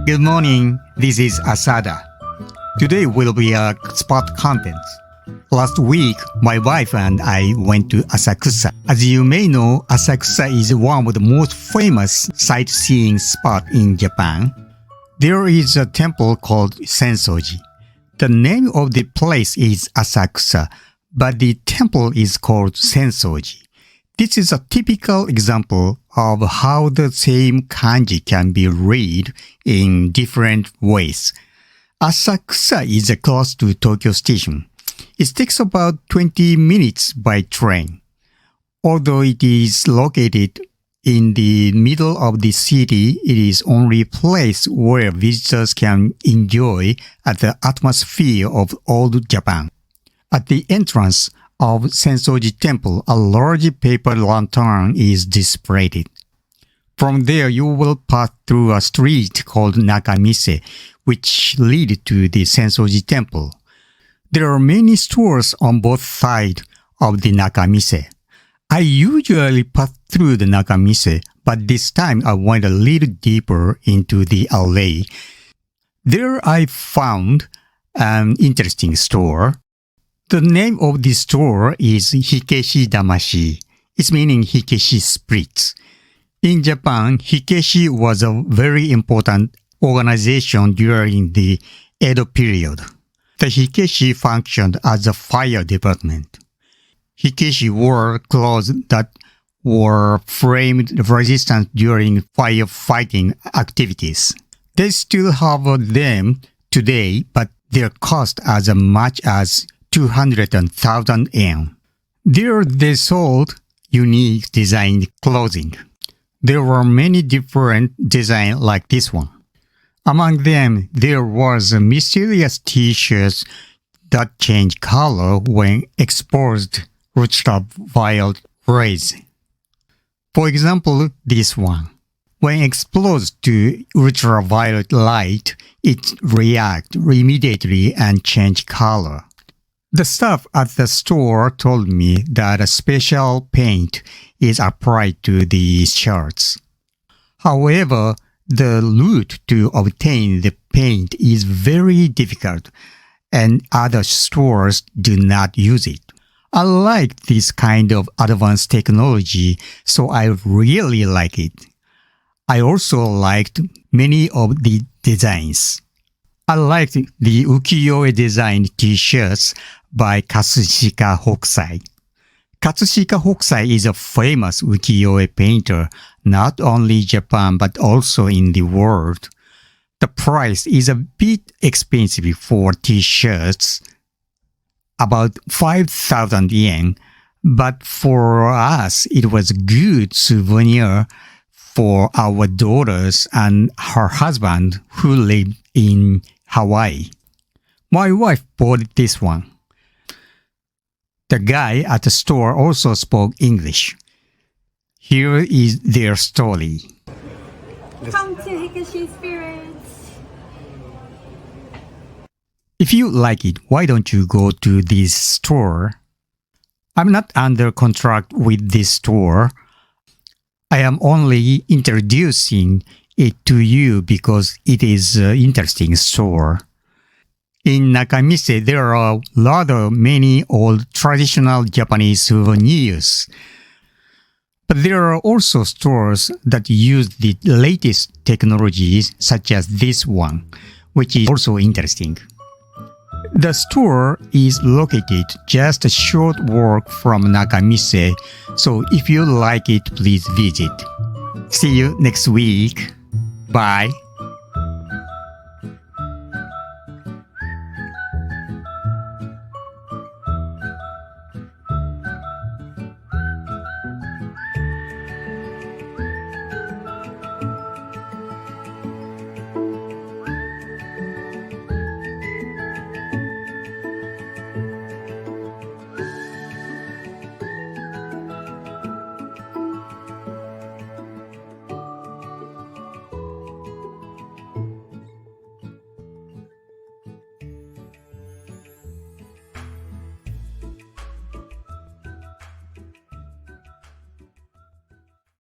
Good morning, this is Asada. Today will be a spot content. Last week, my wife and I went to Asakusa. As you may know, Asakusa is one of the most famous sightseeing spots in Japan. There is a temple called Sensoji. The name of the place is Asakusa, but the temple is called Sensoji. This is a typical example of how the same kanji can be read in different ways. Asakusa is close to Tokyo Station. It takes about 20 minutes by train. Although it is located in the middle of the city, it is only a place where visitors can enjoy the atmosphere of old Japan. At the entrance of Sensoji Temple, a large paper lantern is displayed. From there, you will pass through a street called Nakamise, which leads to the Sensoji Temple. There are many stores on both sides of the Nakamise. I usually pass through the Nakamise, but this time I went a little deeper into the alley. There I found an interesting store. The name of the store is Hikeshi Damashi. It's meaning Hikeshi Spirits. In Japan, Hikeshi was a very important organization during the Edo period. The Hikeshi functioned as a fire department. Hikeshi wore clothes that were framed resistant during firefighting activities. They still have them today, but their cost as much as 200,000 yen. There they sold unique designed clothing. There were many different designs like this one. Among them, there was a mysterious t-shirts that change color when exposed ultraviolet rays. For example, this one. When exposed to ultraviolet light, it reacts immediately and changes color. The staff at the store told me that a special paint is applied to these shirts. However, the route to obtain the paint is very difficult, and other stores do not use it. I like this kind of advanced technology, so I really like it. I also liked many of the designs. I liked the ukiyo-e designed t-shirts by Katsushika Hokusai. Katsushika Hokusai is a famous ukiyo-e painter, not only in Japan but also in the world. The price is a bit expensive for t-shirts, about 5,000 yen, but for us it was a good souvenir for our daughters and her husband who lived in Hawaii. My wife bought this one. The guy at the store also spoke English. Here is their story. Come to Hikeshi Spirits. If you like it, why don't you go to this store? I'm not under contract with this store. I am only introducing it to you because it is an interesting store. In Nakamise, there are many old traditional Japanese souvenirs. But there are also stores that use the latest technologies, such as this one, which is also interesting. The store is located just a short walk from Nakamise, so if you like it, please visit. See you next week. Bye.